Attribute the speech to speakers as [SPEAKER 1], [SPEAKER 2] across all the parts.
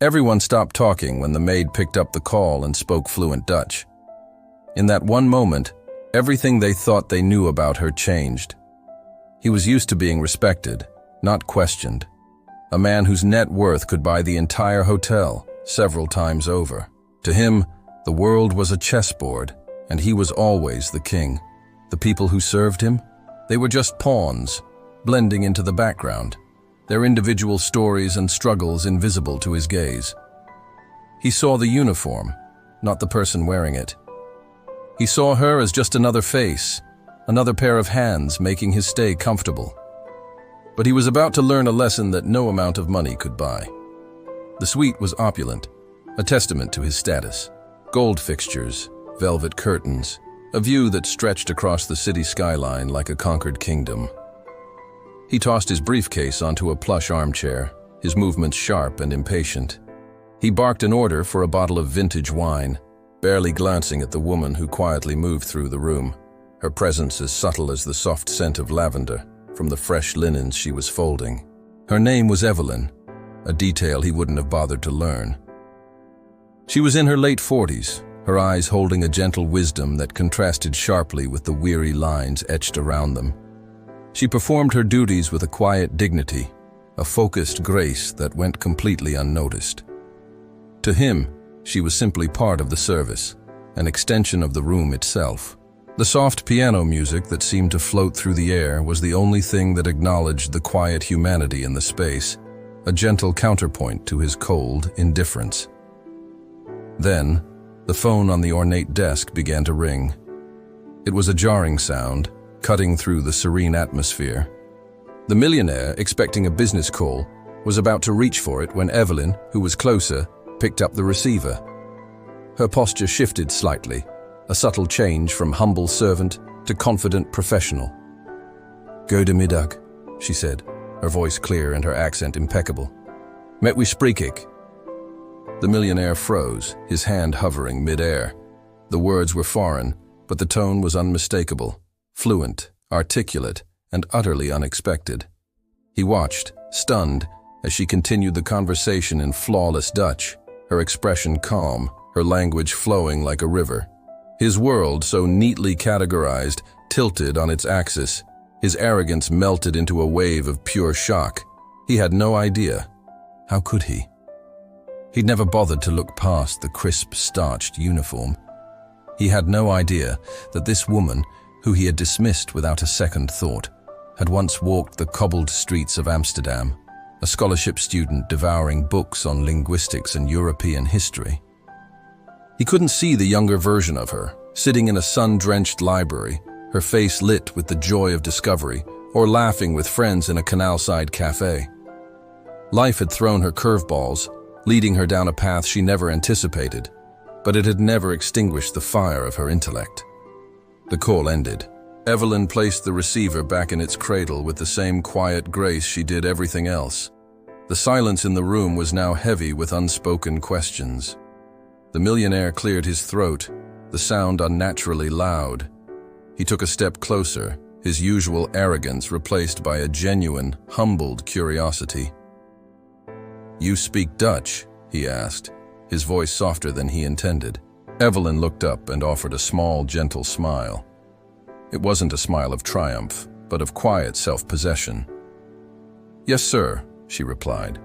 [SPEAKER 1] Everyone stopped talking when the maid picked up the call and spoke fluent Dutch. In that one moment, everything they thought they knew about her changed. He was used to being respected, not questioned. A man whose net worth could buy the entire hotel several times over. To him, the world was a chessboard, and he was always the king. The people who served him, they were just pawns, blending into the background, their individual stories and struggles invisible to his gaze. He saw the uniform, not the person wearing it. He saw her as just another face, another pair of hands making his stay comfortable. But he was about to learn a lesson that no amount of money could buy. The suite was opulent, a testament to his status. Gold fixtures, velvet curtains, a view that stretched across the city skyline like a conquered kingdom. He tossed his briefcase onto a plush armchair, his movements sharp and impatient. He barked an order for a bottle of vintage wine, barely glancing at the woman who quietly moved through the room, her presence as subtle as the soft scent of lavender from the fresh linens she was folding. Her name was Evelyn, a detail he wouldn't have bothered to learn. She was in her late 40s, her eyes holding a gentle wisdom that contrasted sharply with the weary lines etched around them. She performed her duties with a quiet dignity, a focused grace that went completely unnoticed. To him, she was simply part of the service, an extension of the room itself. The soft piano music that seemed to float through the air was the only thing that acknowledged the quiet humanity in the space, a gentle counterpoint to his cold indifference. Then, the phone on the ornate desk began to ring. It was a jarring sound, cutting through the serene atmosphere. The millionaire, expecting a business call, was about to reach for it when Evelyn, who was closer, picked up the receiver. Her posture shifted slightly, a subtle change from humble servant to confident professional. "Goedemiddag," she said, her voice clear and her accent impeccable. "Met we spreek ik?" The millionaire froze, his hand hovering mid-air. The words were foreign, but the tone was unmistakable, fluent, articulate, and utterly unexpected. He watched, stunned, as she continued the conversation in flawless Dutch, her expression calm, her language flowing like a river. His world, so neatly categorized, tilted on its axis. His arrogance melted into a wave of pure shock. He had no idea. How could he? He'd never bothered to look past the crisp, starched uniform. He had no idea that this woman, who he had dismissed without a second thought, had once walked the cobbled streets of Amsterdam, a scholarship student devouring books on linguistics and European history. He couldn't see the younger version of her, sitting in a sun-drenched library, her face lit with the joy of discovery, or laughing with friends in a canal-side cafe. Life had thrown her curveballs, leading her down a path she never anticipated, but it had never extinguished the fire of her intellect. The call ended. Evelyn placed the receiver back in its cradle with the same quiet grace she did everything else. The silence in the room was now heavy with unspoken questions. The millionaire cleared his throat, the sound unnaturally loud. He took a step closer, his usual arrogance replaced by a genuine, humbled curiosity. "You speak Dutch?" he asked, his voice softer than he intended. Evelyn looked up and offered a small, gentle smile. It wasn't a smile of triumph, but of quiet self-possession. "Yes, sir," she replied.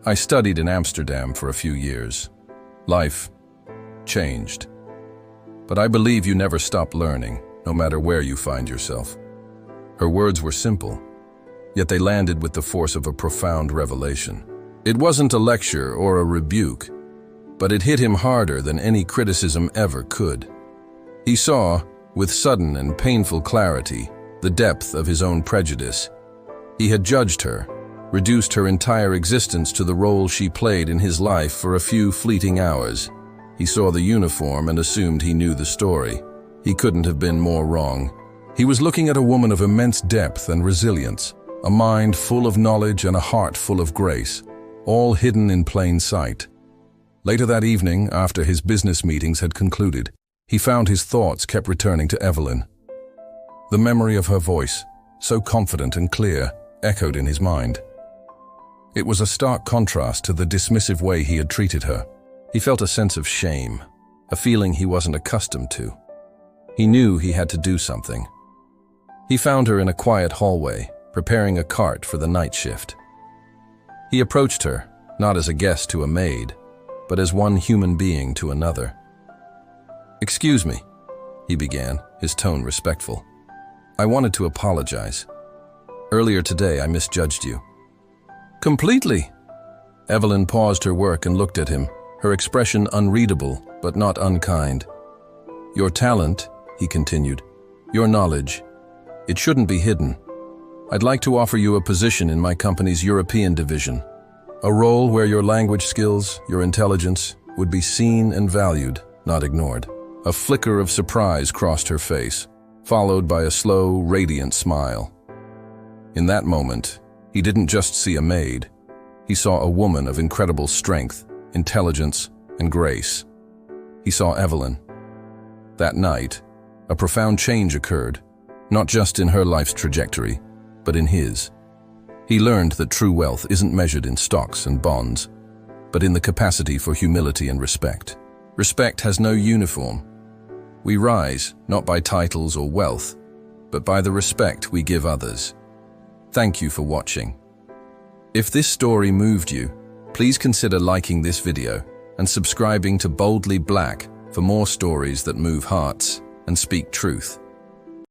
[SPEAKER 1] "I studied in Amsterdam for a few years. Life changed. But I believe you never stop learning, no matter where you find yourself." Her words were simple, yet they landed with the force of a profound revelation. It wasn't a lecture or a rebuke, but it hit him harder than any criticism ever could. He saw, with sudden and painful clarity, the depth of his own prejudice. He had judged her, reduced her entire existence to the role she played in his life for a few fleeting hours. He saw the uniform and assumed he knew the story. He couldn't have been more wrong. He was looking at a woman of immense depth and resilience, a mind full of knowledge and a heart full of grace, all hidden in plain sight. Later that evening, after his business meetings had concluded, he found his thoughts kept returning to Evelyn. The memory of her voice, so confident and clear, echoed in his mind. It was a stark contrast to the dismissive way he had treated her. He felt a sense of shame, a feeling he wasn't accustomed to. He knew he had to do something. He found her in a quiet hallway, preparing a cart for the night shift. He approached her, not as a guest to a maid, but as one human being to another. "Excuse me," he began, his tone respectful. "I wanted to apologize. Earlier today I misjudged you." "Completely." Evelyn paused her work and looked at him, her expression unreadable but not unkind. "Your talent," he continued, "your knowledge, it shouldn't be hidden. I'd like to offer you a position in my company's European division, a role where your language skills, your intelligence, would be seen and valued, not ignored." A flicker of surprise crossed her face, followed by a slow, radiant smile. In that moment, he didn't just see a maid. He saw a woman of incredible strength, intelligence, and grace. He saw Evelyn. That night, a profound change occurred, not just in her life's trajectory, but in his. He learned that true wealth isn't measured in stocks and bonds, but in the capacity for humility and respect. Respect has no uniform. We rise not by titles or wealth, but by the respect we give others. Thank you for watching. If this story moved you, please consider liking this video and subscribing to Boldly Black for more stories that move hearts and speak truth.